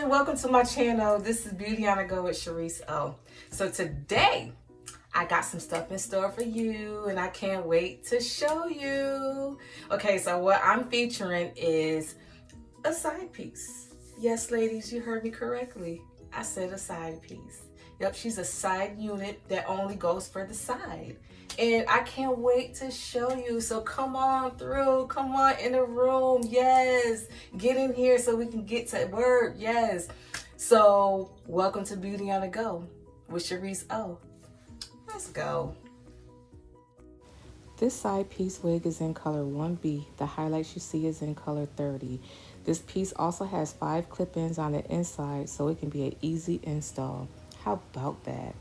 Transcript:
morning, welcome to my channel. This is Beauty on the Go with Sharice O. So today I got some stuff in store for you and I can't wait to show you. Okay, so what I'm featuring is a side piece. Yes, ladies, you heard me correctly. I said a side piece. Yep, she's a side unit that only goes for the side. And I can't wait to show you. So come on through, come on in the room. Yes, get in here so we can get to work. Yes. So welcome to Beauty on the Go with Sharice O. Let's go. This side piece wig is in color 1B. The highlights you see is in color 30. This piece also has 5 clip-ins on the inside, so it can be an easy install. How about that?